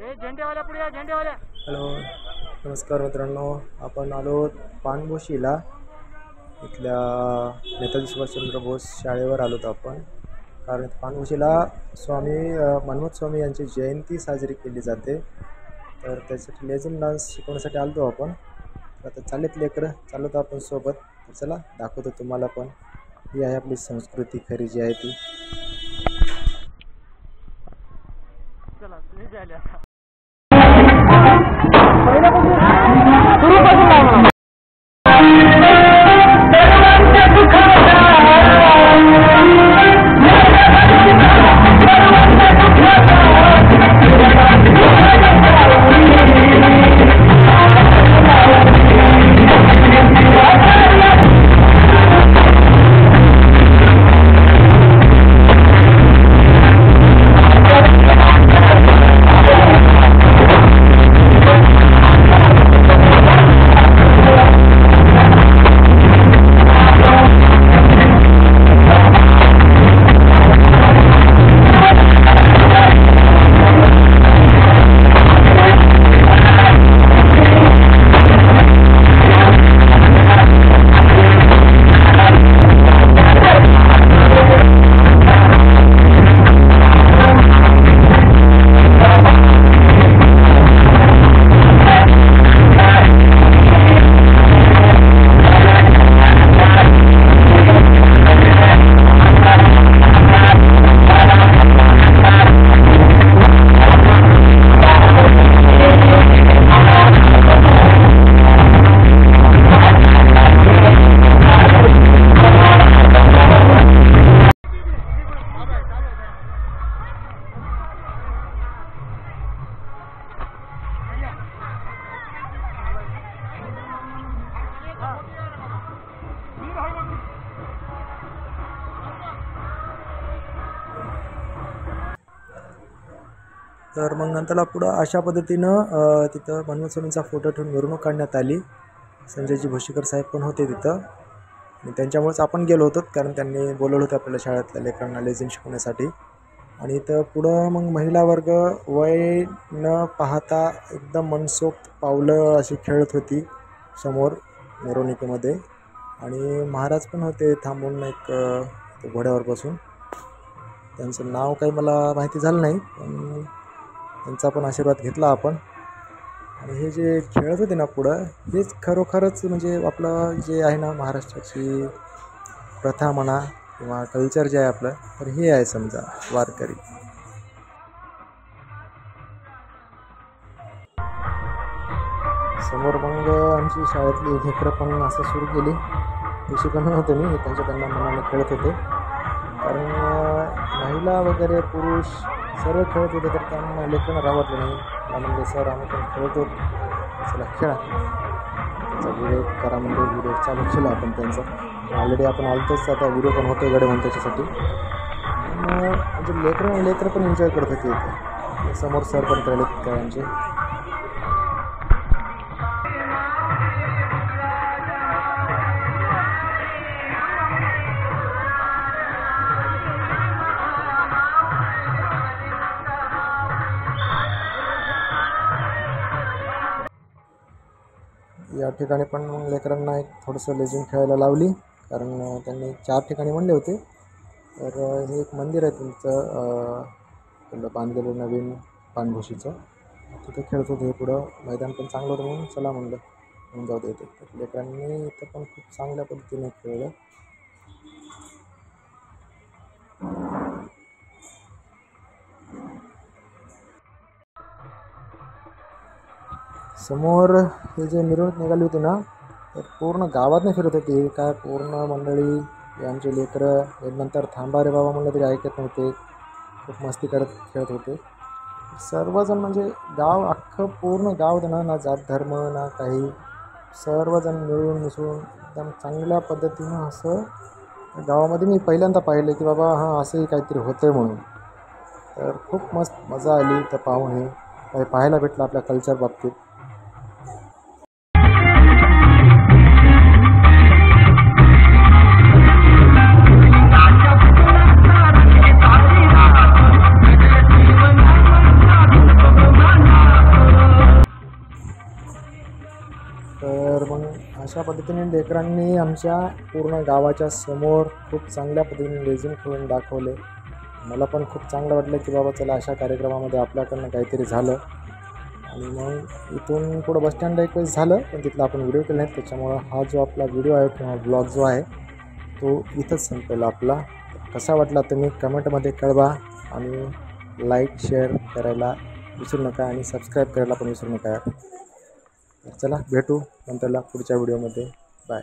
Hello, नमस्कार मित्रांनो. आपण आलो पानभोशीला, इथल्या नेताजी सुभाषचंद्र बोस शाळेवर आलोत आपण. कारण पानभोशीला स्वामी मनमोहन स्वामी यांची जयंती साजरी केली जाते, तर त्यासाठी लेझिम डान्स शिकवण्यासाठी आलो आपण. तर आता चाललेत लेकरं, चालत आपण सोबत. तर चला दाखवतो तुम्हाला पण. ही आहे आपली संस्कृती खरी जी आहे ती. चला तर मग नंतरला पुढं अशा पद्धतीनं तिथं मनमोहन स्वामींचा फोटो ठेवून मिरवणूक काढण्यात आली. संजयजी भोशीकर साहेब पण होते तिथं, आणि त्यांच्यामुळेच आपण गेलो होतो, कारण त्यांनी बोलवलं होतं आपल्याला शाळेतल्या लेकरांना लेझिम शिकवण्यासाठी. आणि इथं पुढं मग महिला वर्ग वय न पाहता एकदम मनसोक्त पावलं अशी खेळत होती समोर मिरवणुकीमध्ये. आणि महाराज पण होते थांबून एक घोड्यावर बसून. त्यांचं नाव काही मला माहिती झालं नाही, पण त्यांचा पण आशीर्वाद घेतला आपण. आणि हे जे खेळत होते ना पुढं, हेच खरोखरच म्हणजे आपलं जे आहे ना महाराष्ट्राची प्रथा म्हणा किंवा कल्चर जे आहे आपलं, तर हे आहे समजा वारकरी. समोर मग आमची शाळेतली लेकरं पण असं सुरू केली. हे शिकवणं होते मी, त्यांना मनाने खेळत होते. कारण महिला वगैरे पुरुष सर्व खेळत होते, तर त्यांना लेकरांना रावटलं नाही. मला म्हणजे सर आम्ही पण खेळतो, चला खेळा. त्याचा व्हिडिओ करा म्हणजे व्हिडिओ चालू केला आपण त्यांचा. ऑलरेडी आपण आलतोच, आता व्हिडिओ पण होतो गडे म्हणून त्याच्यासाठी. म्हणजे लेकरं पण एन्जॉय करत होते इथे. समोर सर पण खेळले काय आमचे. या ठिकाणी पण मग लेकरांना एक थोडंसं लेझिम खेळायला लावली, कारण त्यांनी 4 ठिकाणी म्हणले होते. तर हे एक मंदिर आहे तुमचं बांधलेलं नवीन पानभोशीचं, तिथे खेळत होते. हे पुढं मैदान पण चांगलं होतं म्हणून चला म्हणलं म्हणून जाऊ देते. तर लेकरांनी इथं पण खूप चांगल्या पद्धतीने खेळलं. समोर हे जे मिरवणूक निघाली होती ना, तर पूर्ण गावात नाही फिरत होती. काय पूर्ण मंडळी आमचे लेकरं नंतर थांबा रे बाबा म्हणलं तरी ऐकत नव्हते. खूप मस्ती करत खेळत होते सर्वजण. म्हणजे गाव अख्खं पूर्ण गाव होतं ना जात धर्म ना काही, सर्वजण मिळून मिसळून एकदम चांगल्या पद्धतीनं असं गावामध्ये मी पहिल्यांदा पाहिलं की बाबा हां असंही काहीतरी होतं आहे म्हणून. तर खूप मस्त मजा आली तर पाहून हे काही पाहायला भेटलं आपल्या कल्चर बाबतीत. अशा पद्धतीने लेकरांनी आमच्या पूर्ण गावाच्या समोर खूप चांगल्या पद्धतीने लेझिम खेळून दाखवले. मला पण खूप चांगलं वाटलं की बाबा चला अशा कार्यक्रमामध्ये आपल्याकडनं काहीतरी झालं. आणि मग इथून पुढं बसस्टँडला एक वेळेस झालं, पण तिथला आपण व्हिडिओ केला नाही. त्याच्यामुळं हा जो आपला व्हिडिओ आहे किंवा ब्लॉग जो आहे तो इथंच संपेल आपला. कसा वाटला तुम्ही कमेंटमध्ये कळवा आणि लाईक शेअर करायला विसरू नका आणि सबस्क्राईब करायला पण विसरू नका. चला भेटू नंतरला पुढच्या व्हिडिओमध्ये. बाय.